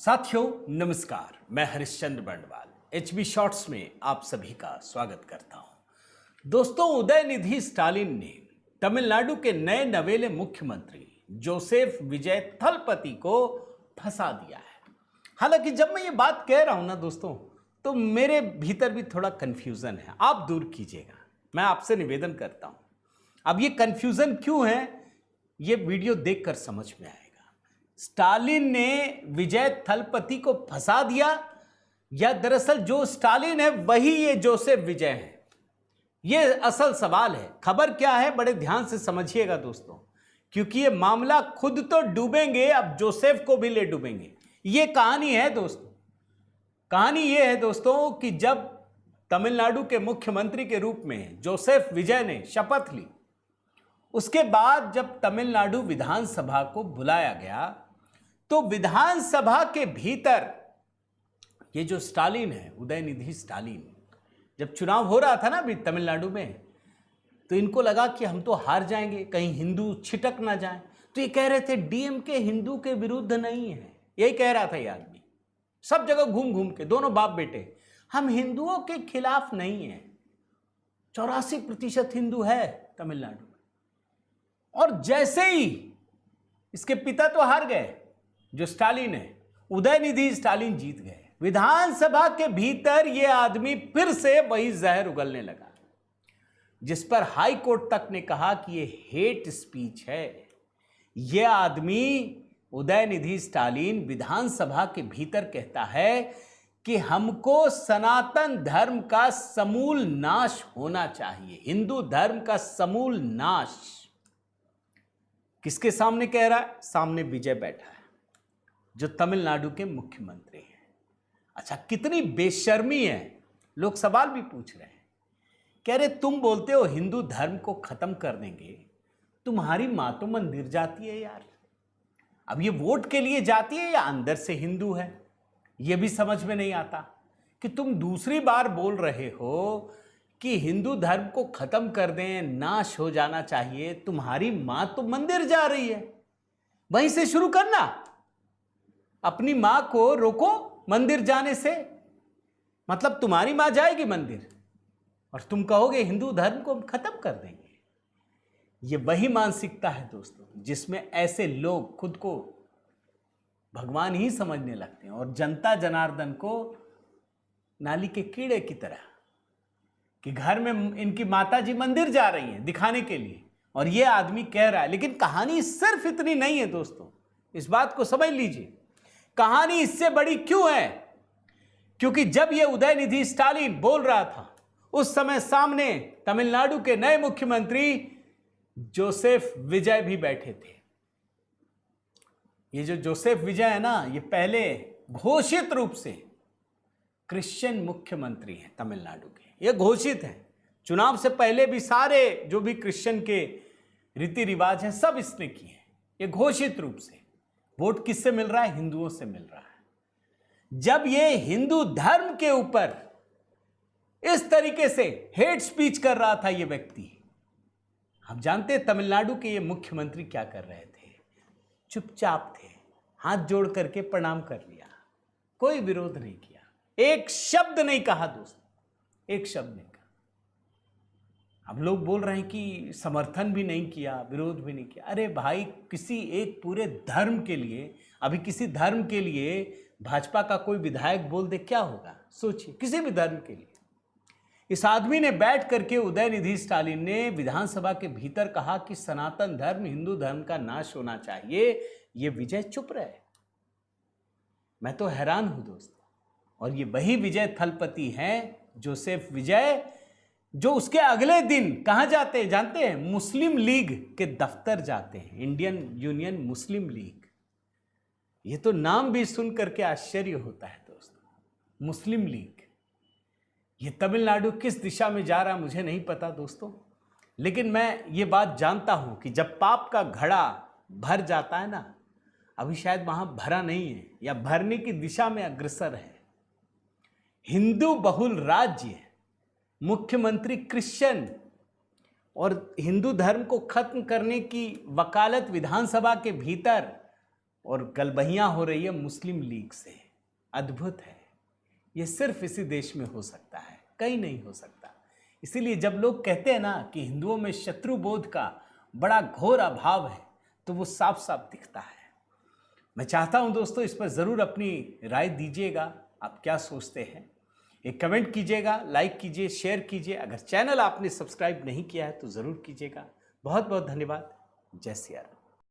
साथियों नमस्कार, मैं हरिश्चंद्र बंडवाल एचबी शॉर्ट्स में आप सभी का स्वागत करता हूं। दोस्तों, उदयनिधि स्टालिन ने तमिलनाडु के नए नवेले मुख्यमंत्री जोसेफ विजय थलपति को फंसा दिया है। हालांकि जब मैं ये बात कह रहा हूं ना दोस्तों, तो मेरे भीतर भी थोड़ा कंफ्यूजन है। आप दूर कीजिएगा, मैं आपसे निवेदन करता हूं। अब ये कंफ्यूजन क्यों है, ये वीडियो देखकर समझ में आएगा। स्टालिन ने विजय थलपति को फंसा दिया या दरअसल जो स्टालिन है वही ये जोसेफ विजय है? ये असल सवाल है। खबर क्या है, बड़े ध्यान से समझिएगा दोस्तों, क्योंकि ये मामला खुद तो डूबेंगे, अब जोसेफ को भी ले डूबेंगे। ये कहानी है दोस्तों। कहानी ये है दोस्तों कि जब तमिलनाडु के मुख्यमंत्री के रूप में जोसेफ विजय ने शपथ ली, उसके बाद जब तमिलनाडु विधानसभा को बुलाया गया, तो विधानसभा के भीतर ये जो स्टालिन है, उदयनिधि स्टालिन, जब चुनाव हो रहा था ना अभी तमिलनाडु में, तो इनको लगा कि हम तो हार जाएंगे, कहीं हिंदू छिटक ना जाए। तो ये कह रहे थे डीएमके हिंदू के विरुद्ध नहीं है, यही कह रहा था ये आदमी सब जगह घूम घूम के, दोनों बाप बेटे, हम हिंदुओं के खिलाफ नहीं है। 84% हिंदू है तमिलनाडु में। और जैसे ही इसके पिता तो हार गए, जो स्टालिन है, उदयनिधि स्टालिन जीत गए, विधानसभा के भीतर यह आदमी फिर से वही जहर उगलने लगा, जिस पर हाई कोर्ट तक ने कहा कि यह हेट स्पीच है। यह आदमी उदयनिधि स्टालिन विधानसभा के भीतर कहता है कि हमको सनातन धर्म का समूल नाश होना चाहिए, हिंदू धर्म का समूल नाश। किसके सामने कह रहा है? सामने विजय बैठा है, जो तमिलनाडु के मुख्यमंत्री हैं। अच्छा, कितनी बेशर्मी है। लोग सवाल भी पूछ रहे हैं, कह रहे तुम बोलते हो हिंदू धर्म को खत्म कर देंगे, तुम्हारी मां तो मंदिर जाती है यार। अब ये वोट के लिए जाती है या अंदर से हिंदू है, ये भी समझ में नहीं आता कि तुम दूसरी बार बोल रहे हो कि हिंदू धर्म को खत्म कर दें, नाश हो जाना चाहिए। तुम्हारी मां तो मंदिर जा रही है, वहीं से शुरू करना। अपनी मां को रोको मंदिर जाने से। मतलब तुम्हारी मां जाएगी मंदिर और तुम कहोगे हिंदू धर्म को हम खत्म कर देंगे। ये वही मानसिकता है दोस्तों, जिसमें ऐसे लोग खुद को भगवान ही समझने लगते हैं और जनता जनार्दन को नाली के कीड़े की तरह, कि घर में इनकी माताजी मंदिर जा रही हैं दिखाने के लिए, और ये आदमी कह रहा है। लेकिन कहानी सिर्फ इतनी नहीं है दोस्तों, इस बात को समझ लीजिए। कहानी इससे बड़ी क्यों है? क्योंकि जब ये उदयनिधि स्टालिन बोल रहा था, उस समय सामने तमिलनाडु के नए मुख्यमंत्री जोसेफ विजय भी बैठे थे। ये जो जोसेफ विजय है ना, ये पहले घोषित रूप से क्रिश्चियन मुख्यमंत्री हैं तमिलनाडु के। ये घोषित हैं। चुनाव से पहले भी सारे जो भी क्रिश्चियन के रीति रिवाज हैं सब इसने किए। ये घोषित रूप से वोट किससे मिल रहा है? हिंदुओं से मिल रहा है। जब ये हिंदू धर्म के ऊपर इस तरीके से हेट स्पीच कर रहा था ये व्यक्ति, आप जानते हैं तमिलनाडु के ये मुख्यमंत्री क्या कर रहे थे? चुपचाप थे, हाथ जोड़ करके प्रणाम कर लिया, कोई विरोध नहीं किया, एक शब्द नहीं कहा दोस्तों, एक शब्द नहीं कहा। अब लोग बोल रहे हैं कि समर्थन भी नहीं किया, विरोध भी नहीं किया। अरे भाई, किसी एक पूरे धर्म के लिए, अभी किसी धर्म के लिए भाजपा का कोई विधायक बोल दे, क्या होगा? सोचिए, किसी भी धर्म के लिए। इस आदमी ने बैठ करके, उदयनिधि स्टालिन ने विधानसभा के भीतर कहा कि सनातन धर्म, हिंदू धर्म का नाश होना चाहिए। ये विजय चुप रहे। मैं तो हैरान हूं दोस्तों। और ये वही विजय थलपति हैं, जोसेफ विजय, जो उसके अगले दिन कहां जाते हैं जानते हैं? मुस्लिम लीग के दफ्तर जाते हैं, इंडियन यूनियन मुस्लिम लीग। ये तो नाम भी सुन करके आश्चर्य होता है दोस्तों, मुस्लिम लीग। ये तमिलनाडु किस दिशा में जा रहा है मुझे नहीं पता दोस्तों, लेकिन मैं ये बात जानता हूं कि जब पाप का घड़ा भर जाता है ना, अभी शायद वहां भरा नहीं है या भरने की दिशा में अग्रसर है। हिंदू बहुल राज्य, मुख्यमंत्री क्रिश्चियन, और हिंदू धर्म को खत्म करने की वकालत विधानसभा के भीतर और गलबहियाँ हो रही है मुस्लिम लीग से। अद्भुत है, ये सिर्फ इसी देश में हो सकता है, कहीं नहीं हो सकता। इसीलिए जब लोग कहते हैं ना कि हिंदुओं में शत्रुबोध का बड़ा घोर अभाव है, तो वो साफ साफ दिखता है। मैं चाहता हूं दोस्तों, इस पर ज़रूर अपनी राय दीजिएगा, आप क्या सोचते हैं। एक कमेंट कीजिएगा, लाइक कीजिए, शेयर कीजिए। अगर चैनल आपने सब्सक्राइब नहीं किया है तो ज़रूर कीजिएगा। बहुत बहुत धन्यवाद। जय सिया राम।